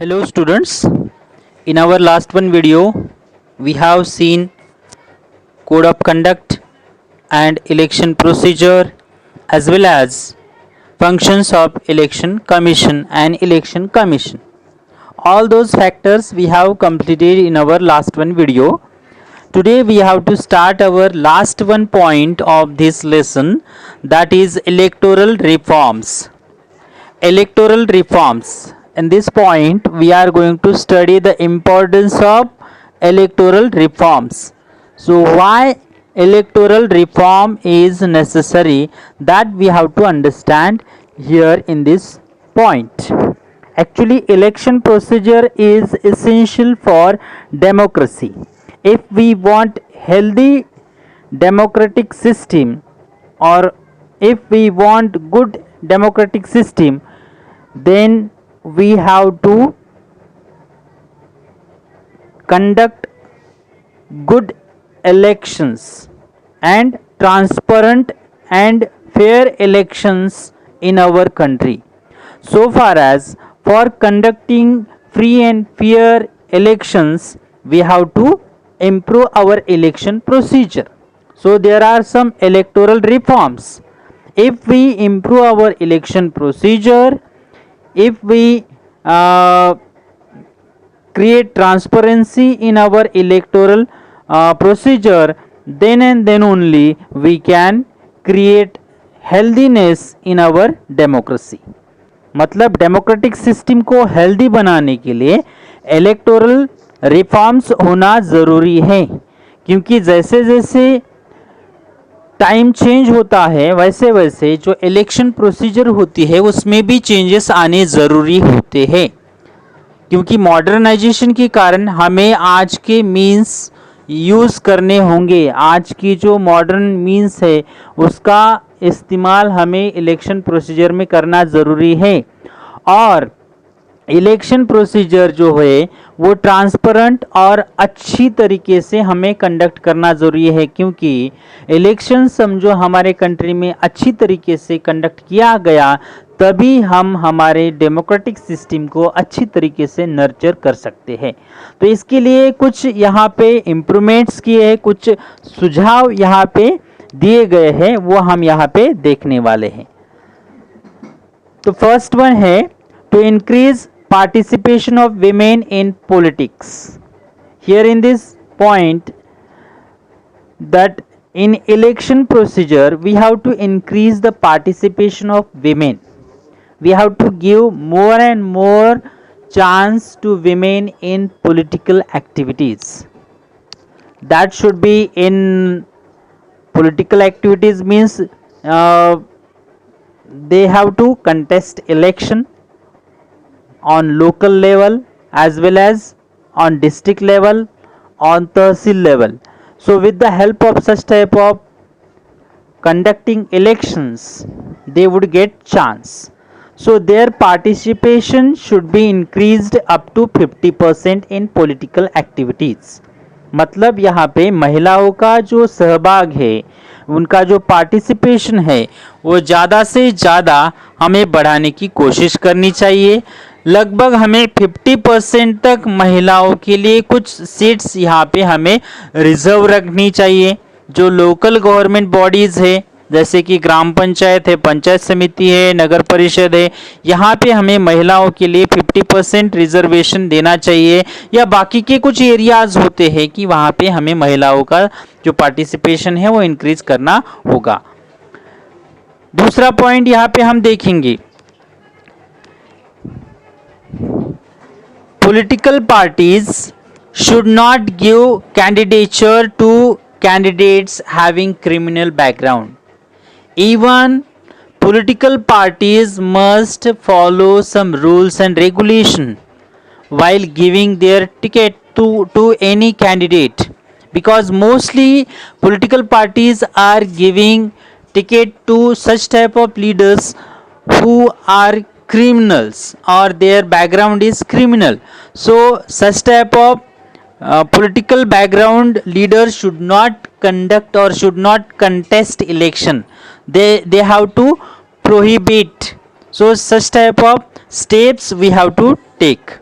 Hello students, in our last one video we have seen code of conduct and election procedure as well as functions of election commission and election commission. All those factors we have completed in our last one video. Today we have to start our last one point of this lesson, that is electoral reforms. Electoral reforms. In this point we are going to study the importance of electoral reforms. So why electoral reform is necessary, that we have to understand here in this point. Actually, election procedure is essential for democracy. If we want healthy democratic system, or if we want good democratic system, then we have to conduct good elections and transparent and fair elections in our country. So far as for conducting free and fair elections, we have to improve our election procedure. So there are some electoral reforms. If we improve our election procedure, if we create transparency in our electoral procedure, then and then only we can create healthiness in our democracy. मतलब democratic system को healthy बनाने के लिए electoral reforms होना ज़रूरी है, क्योंकि जैसे जैसे टाइम चेंज होता है वैसे वैसे जो इलेक्शन प्रोसीजर होती है उसमें भी चेंजेस आने ज़रूरी होते हैं, क्योंकि मॉडर्नाइजेशन के कारण हमें आज के मीन्स यूज़ करने होंगे। आज की जो मॉडर्न मीन्स है उसका इस्तेमाल हमें इलेक्शन प्रोसीजर में करना ज़रूरी है, और इलेक्शन प्रोसीजर जो है वो ट्रांसपेरेंट और अच्छी तरीके से हमें कंडक्ट करना ज़रूरी है, क्योंकि इलेक्शन समझो हमारे कंट्री में अच्छी तरीके से कंडक्ट किया गया तभी हम हमारे डेमोक्रेटिक सिस्टम को अच्छी तरीके से नर्चर कर सकते हैं। तो इसके लिए कुछ यहाँ पे इम्प्रूवमेंट्स किए हैं, कुछ सुझाव यहाँ पे दिए गए हैं, वो हम यहाँ पे देखने वाले हैं। तो फर्स्ट वन है to increase participation of women in politics. Here in this point, that in election procedure we have to increase the participation of women. We have to give more and more chance to women in political activities. That should be in political activities means they have to contest election on local level as well as on district level, on tahsil level. So with the help of such type of conducting elections, they would get chance. So their participation should be increased up to 50% in political activities. मतलब यहाँ पे महिलाओं का जो सहभाग है, उनका जो पार्टिसिपेशन है वो ज़्यादा से ज़्यादा हमें बढ़ाने की कोशिश करनी चाहिए। लगभग हमें 50% तक महिलाओं के लिए कुछ सीट्स यहाँ पे हमें रिजर्व रखनी चाहिए। जो लोकल गवर्नमेंट बॉडीज़ है जैसे कि ग्राम पंचायत है, पंचायत समिति है, नगर परिषद है, यहाँ पे हमें महिलाओं के लिए 50% रिजर्वेशन देना चाहिए। या बाकी के कुछ एरियाज़ होते हैं कि वहाँ पे हमें महिलाओं का जो पार्टिसिपेशन है वो इंक्रीज करना होगा। दूसरा पॉइंट यहाँ पे हम देखेंगे, political parties should not give candidature to candidates having criminal background. Even political parties must follow some rules and regulation while giving their ticket to any candidate, because mostly political parties are giving ticket to such type of leaders who are criminals or their background is criminal. So such type of political background leaders should not conduct or should not contest election. They have to prohibit. So such type of steps we have to take.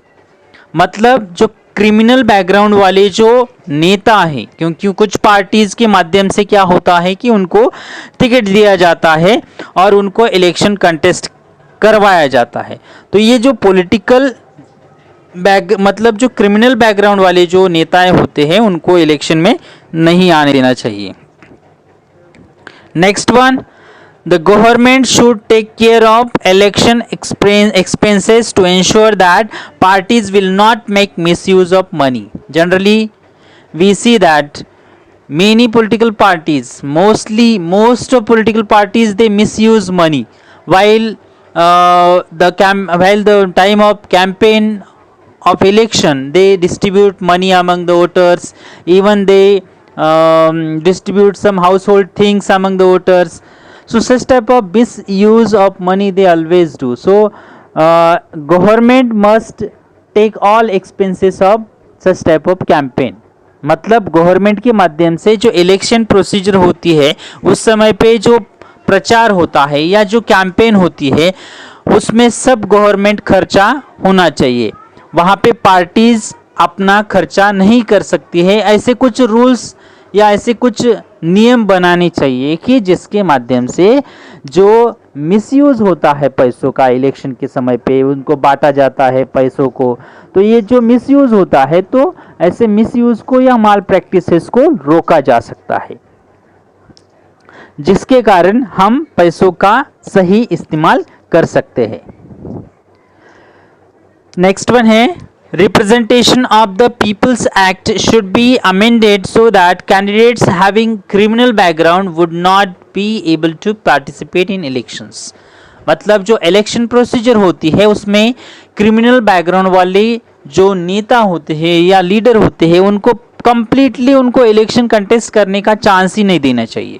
मतलब जो criminal background वाले जो नेता हैं, क्योंकि कुछ parties के माध्यम से क्या होता है कि उनको टिकट दिया जाता है और उनको इलेक्शन कंटेस्ट करवाया जाता है। तो ये जो पॉलिटिकल मतलब जो क्रिमिनल बैकग्राउंड वाले जो नेताएं होते हैं उनको इलेक्शन में नहीं आने देना चाहिए। Next one, the government should take care of election expenses to ensure that parties will not make misuse of money. Generally we see that many political parties, most of political parties, they misuse money while while the time of campaign of election they distribute money among the voters, even they distribute some household things among the voters. So such type of misuse of money they always do. So government must take all expenses of such type of campaign. मतलब government के माध्यम से जो election procedure होती है उस समय पे जो प्रचार होता है या जो कैंपेन होती है उसमें सब गवर्नमेंट खर्चा होना चाहिए। वहाँ पे पार्टीज अपना खर्चा नहीं कर सकती है। ऐसे कुछ रूल्स या ऐसे कुछ नियम बनाने चाहिए कि जिसके माध्यम से जो मिसयूज होता है पैसों का इलेक्शन के समय पे उनको बांटा जाता है पैसों को, तो ये जो मिसयूज होता है तो ऐसे मिसयूज को या माल प्रैक्टिसेस को रोका जा सकता है, जिसके कारण हम पैसों का सही इस्तेमाल कर सकते हैं। नेक्स्ट वन है, Representation of the People's Act should be amended so that candidates having criminal background would not be able to participate in elections. मतलब जो इलेक्शन प्रोसीजर होती है उसमें क्रिमिनल बैकग्राउंड वाले जो नेता होते हैं या लीडर होते हैं उनको कंप्लीटली उनको इलेक्शन कंटेस्ट करने का चांस ही नहीं देना चाहिए।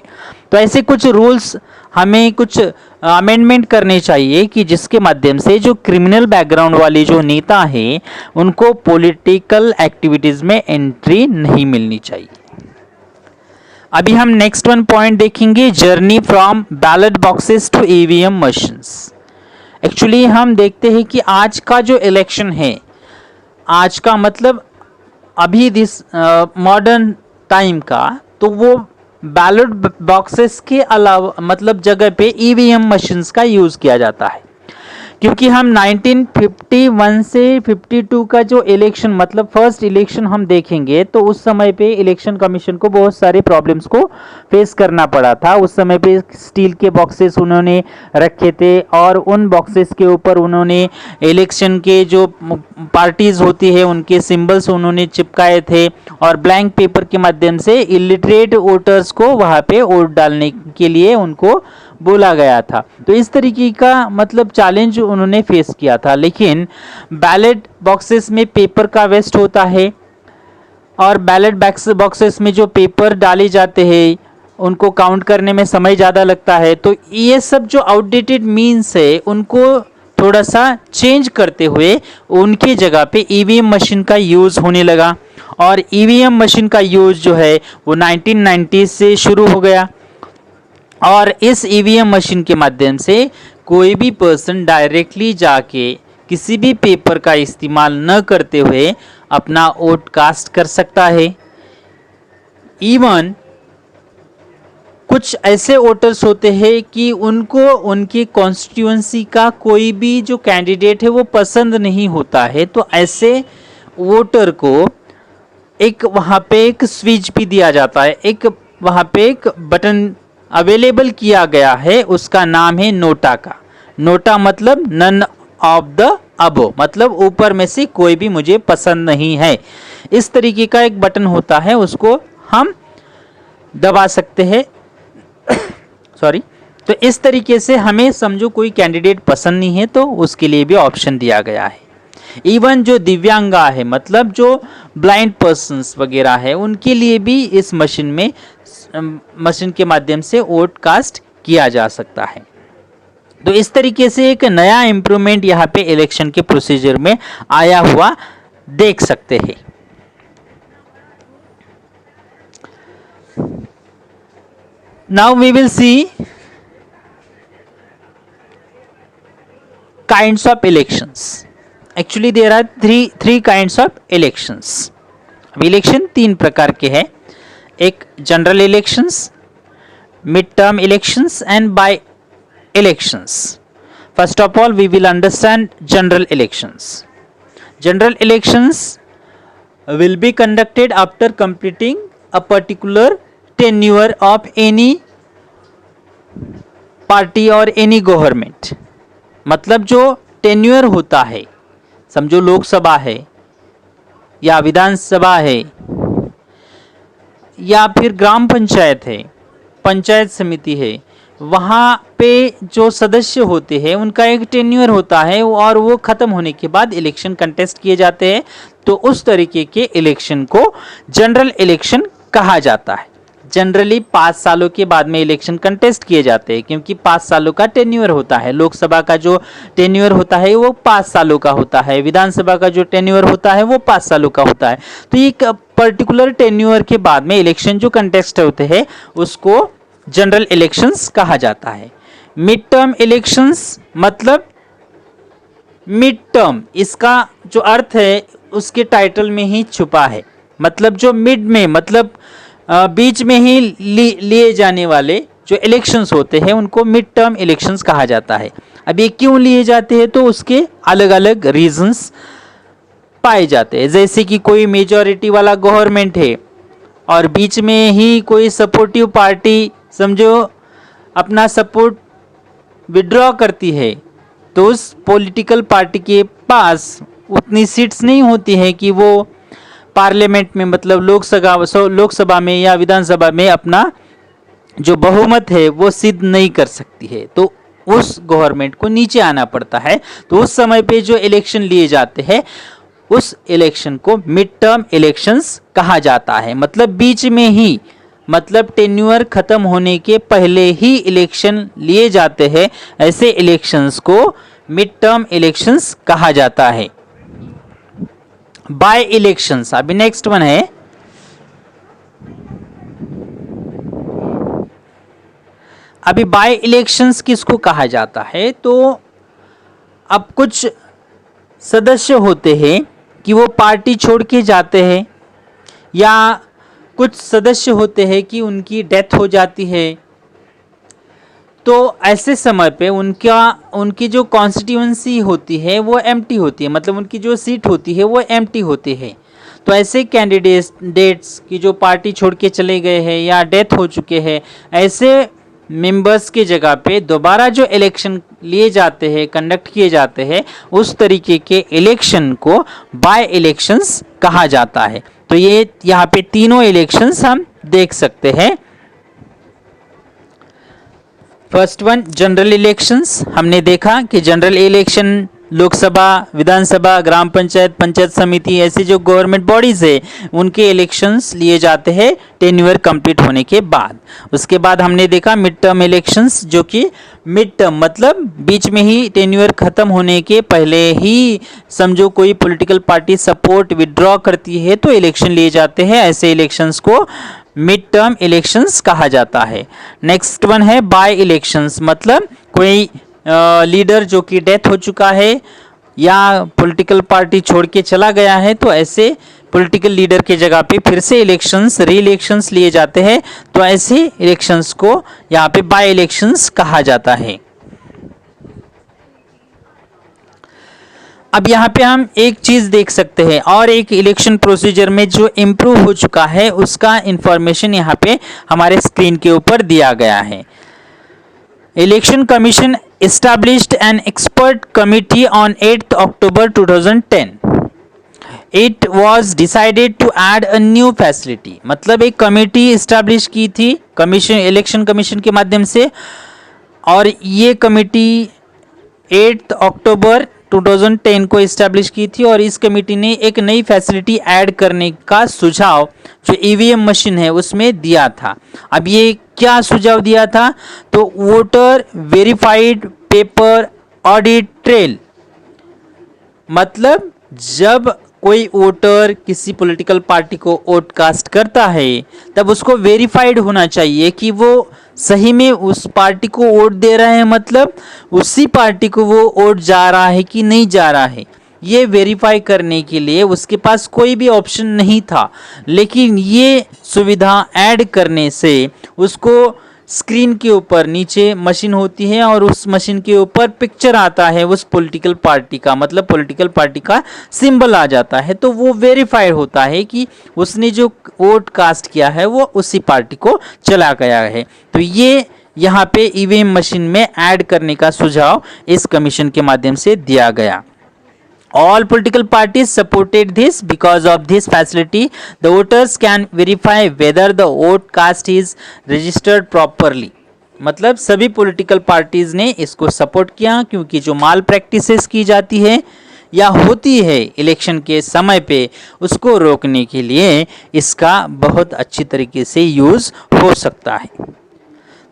तो ऐसे कुछ रूल्स हमें कुछ अमेंडमेंट करने चाहिए कि जिसके माध्यम से जो क्रिमिनल बैकग्राउंड वाले जो नेता हैं उनको पॉलिटिकल एक्टिविटीज में एंट्री नहीं मिलनी चाहिए। अभी हम नेक्स्ट वन पॉइंट देखेंगे, journey from ballot boxes to EVM machines. Actually हम देखते हैं कि आज का जो इलेक्शन है, आज का मतलब अभी दिस मॉडर्न टाइम का, तो वो बैलेट बॉक्सेस के अलावा मतलब जगह पे ईवीएम मशीन्स का यूज किया जाता है, क्योंकि हम 1951 से 52 का जो इलेक्शन मतलब फर्स्ट इलेक्शन हम देखेंगे तो उस समय पे इलेक्शन कमीशन को बहुत सारे प्रॉब्लम्स को फेस करना पड़ा था। उस समय पे स्टील के बॉक्सेस उन्होंने रखे थे और उन बॉक्सेस के ऊपर उन्होंने इलेक्शन के जो पार्टीज होती है उनके सिंबल्स उन्होंने चिपकाए थे और ब्लैंक पेपर के माध्यम से इलिटरेट वोटर्स को वहाँ पे वोट डालने के लिए उनको बोला गया था। तो इस तरीके का मतलब चैलेंज उन्होंने फेस किया था। लेकिन बैलेट बॉक्सेस में पेपर का वेस्ट होता है और बैलेट बॉक्सेस में जो पेपर डाले जाते हैं उनको काउंट करने में समय ज़्यादा लगता है। तो ये सब जो आउटडेटेड मीन्स है उनको थोड़ा सा चेंज करते हुए उनकी जगह पे ईवीएम मशीन का यूज़ होने लगा और ईवीएम मशीन का यूज़ जो है वो 1990 से शुरू हो गया। और इस ईवीएम मशीन के माध्यम से कोई भी पर्सन डायरेक्टली जाके किसी भी पेपर का इस्तेमाल न करते हुए अपना वोट कास्ट कर सकता है। इवन कुछ ऐसे वोटर्स होते हैं कि उनको उनकी कॉन्स्टिट्यूएंसी का कोई भी जो कैंडिडेट है वो पसंद नहीं होता है, तो ऐसे वोटर को एक वहाँ पे एक स्विच भी दिया जाता है, एक वहाँ पे एक बटन अवेलेबल किया गया है, उसका नाम है नोटा का। नोटा मतलब नन ऑफ द अबो, मतलब ऊपर में से कोई भी मुझे पसंद नहीं है। इस तरीके का एक बटन होता है, उसको हम दबा सकते हैं सॉरी। तो इस तरीके से हमें समझो कोई कैंडिडेट पसंद नहीं है तो उसके लिए भी ऑप्शन दिया गया है। इवन जो दिव्यांगा है मतलब जो ब्लाइंड पर्सन्स वगैरह है उनके लिए भी इस मशीन के माध्यम से वोट कास्ट किया जा सकता है। तो इस तरीके से एक नया इम्प्रूवमेंट यहाँ पे इलेक्शन के प्रोसीजर में आया हुआ देख सकते हैं। Now we will see kinds of elections. Actually there are three kinds of elections. अब इलेक्शन तीन प्रकार के हैं, एक general elections, mid term elections and by elections. First of all we will understand general elections. General elections will be conducted after completing a particular tenure of any party or any government। मतलब जो tenure होता है, समझो लोकसभा है या विधानसभा है या फिर ग्राम पंचायत है, पंचायत समिति है, वहाँ पे जो सदस्य होते हैं उनका एक टेन्यूअर होता है और वो खत्म होने के बाद इलेक्शन कंटेस्ट किए जाते हैं। तो उस तरीके के इलेक्शन को जनरल इलेक्शन कहा जाता है। जनरली 5 सालों के बाद में इलेक्शन कंटेस्ट किए जाते हैं, क्योंकि 5 सालों का टेन्यूअर होता है। लोकसभा का जो टेन्यूअर होता है वो 5 सालों का होता है, विधानसभा का जो टेन्यूअर होता है वो 5 सालों का होता है। तो एक पर्टिकुलर टेन्यूअर के बाद में इलेक्शन जो कंटेस्ट होते हैं उसको जनरल इलेक्शंस कहा जाता है। मिड टर्म इलेक्शंस मतलब मिड टर्म, इसका जो अर्थ है उसके टाइटल में ही छुपा है। मतलब जो मिड में, मतलब बीच में ही लिए जाने वाले जो इलेक्शंस होते हैं उनको मिड टर्म इलेक्शंस कहा जाता है। अब ये क्यों लिए जाते हैं तो उसके अलग अलग रीजंस पाए जाते हैं। जैसे कि कोई मेजॉरिटी वाला गवर्नमेंट है और बीच में ही कोई सपोर्टिव पार्टी समझो अपना सपोर्ट विड्रॉ करती है, तो उस पॉलिटिकल पार्टी के पास उतनी सीट्स नहीं होती हैं कि वो पार्लियामेंट में, मतलब लोकसभा में या विधानसभा में अपना जो बहुमत है वो सिद्ध नहीं कर सकती है, तो उस गवर्नमेंट को नीचे आना पड़ता है। तो उस समय पे जो इलेक्शन लिए जाते हैं उस इलेक्शन को मिड टर्म इलेक्शंस कहा जाता है। मतलब बीच में ही, मतलब टेन्यूअर खत्म होने के पहले ही इलेक्शन लिए जाते हैं, ऐसे इलेक्शंस को मिड टर्म इलेक्शंस कहा जाता है। बाय इलेक्शंस, अभी नेक्स्ट वन है अभी बाय इलेक्शंस किसको कहा जाता है। तो अब कुछ सदस्य होते हैं कि वो पार्टी छोड़ के जाते हैं, या कुछ सदस्य होते हैं कि उनकी डेथ हो जाती है। तो ऐसे समय पे उनकी जो कॉन्स्टिट्यूएंसी होती है वो एम्प्टी होती है, मतलब उनकी जो सीट होती है वो एम्प्टी होती है। तो ऐसे कैंडिडेट्स की जो पार्टी छोड़ के चले गए हैं या डेथ हो चुके हैं, ऐसे मेंबर्स की जगह पे दोबारा जो इलेक्शन लिए जाते हैं, कंडक्ट किए जाते हैं, उस तरीके के इलेक्शन को बाय इलेक्शंस कहा जाता है। तो ये यहाँ पे तीनों इलेक्शंस हम देख सकते हैं। फर्स्ट वन जनरल इलेक्शंस, हमने देखा कि जनरल इलेक्शन लोकसभा, विधानसभा, ग्राम पंचायत, पंचायत समिति, ऐसे जो गवर्नमेंट बॉडीज है उनके इलेक्शंस लिए जाते हैं टेन्यूअर कंप्लीट होने के बाद। उसके बाद हमने देखा मिड टर्म इलेक्शंस, जो कि मिड टर्म मतलब बीच में ही टेन्यूअर खत्म होने के पहले ही समझो कोई पॉलिटिकल पार्टी सपोर्ट विड्रॉ करती है तो इलेक्शन लिए जाते हैं, ऐसे इलेक्शंस को मिड टर्म इलेक्शंस कहा जाता है। नेक्स्ट वन है बाय इलेक्शंस, मतलब कोई लीडर जो कि डेथ हो चुका है या पॉलिटिकल पार्टी छोड़ के चला गया है, तो ऐसे पॉलिटिकल लीडर के जगह पे फिर से इलेक्शंस, री इलेक्शंस लिए जाते हैं, तो ऐसे इलेक्शंस को यहाँ पे बाय इलेक्शंस कहा जाता है। अब यहाँ पे हम एक चीज देख सकते हैं, और एक इलेक्शन प्रोसीजर में जो इम्प्रूव हो चुका है उसका इंफॉर्मेशन यहाँ पे हमारे स्क्रीन के ऊपर दिया गया है। Election commission established an expert committee on 8th October 2010. It was decided to add a new facility, मतलब एक कमेटी इस्टेब्लिश की थी कमीशन, इलेक्शन कमीशन के माध्यम से, और ये कमेटी 8 अक्टूबर 2010 को इस्टेब्लिश की थी और इस कमेटी ने एक नई फैसिलिटी ऐड करने का सुझाव जो ईवीएम मशीन है उसमें दिया था। अब ये क्या सुझाव दिया था, तो voter verified paper audit trail, मतलब जब कोई वोटर किसी पॉलिटिकल पार्टी को वोट कास्ट करता है तब उसको वेरीफाइड होना चाहिए कि वो सही में उस पार्टी को वोट दे रहा है, मतलब उसी पार्टी को वो वोट जा रहा है कि नहीं जा रहा है। ये वेरीफाई करने के लिए उसके पास कोई भी ऑप्शन नहीं था, लेकिन ये सुविधा ऐड करने से उसको स्क्रीन के ऊपर नीचे मशीन होती है और उस मशीन के ऊपर पिक्चर आता है उस पॉलिटिकल पार्टी का, मतलब पॉलिटिकल पार्टी का सिंबल आ जाता है, तो वो वेरीफाइड होता है कि उसने जो वोट कास्ट किया है वो उसी पार्टी को चला गया है। तो ये यहाँ पे ईवीएम मशीन में ऐड करने का सुझाव इस कमीशन के माध्यम से दिया गया। All political parties supported this. Because of this facility, the voters can verify whether the vote cast is registered properly. मतलब सभी पॉलिटिकल पार्टीज ने इसको सपोर्ट किया, क्योंकि जो माल प्रैक्टिसेस की जाती है या होती है इलेक्शन के समय पे, उसको रोकने के लिए इसका बहुत अच्छी तरीके से यूज़ हो सकता है।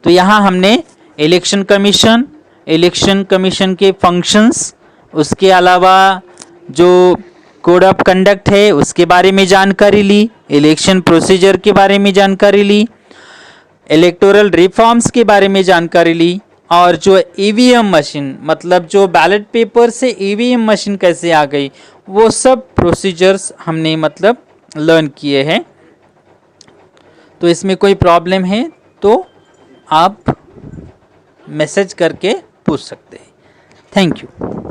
तो यहाँ हमने इलेक्शन कमीशन के फंक्शंस, उसके अलावा जो कोड ऑफ कंडक्ट है उसके बारे में जानकारी ली, इलेक्शन प्रोसीजर के बारे में जानकारी ली, इलेक्टोरल रिफॉर्म्स के बारे में जानकारी ली, और जो ईवीएम मशीन, मतलब जो बैलेट पेपर से ईवीएम मशीन कैसे आ गई, वो सब प्रोसीजर्स हमने मतलब लर्न किए हैं। तो इसमें कोई प्रॉब्लम है तो आप मैसेज करके पूछ सकते हैं। Thank you.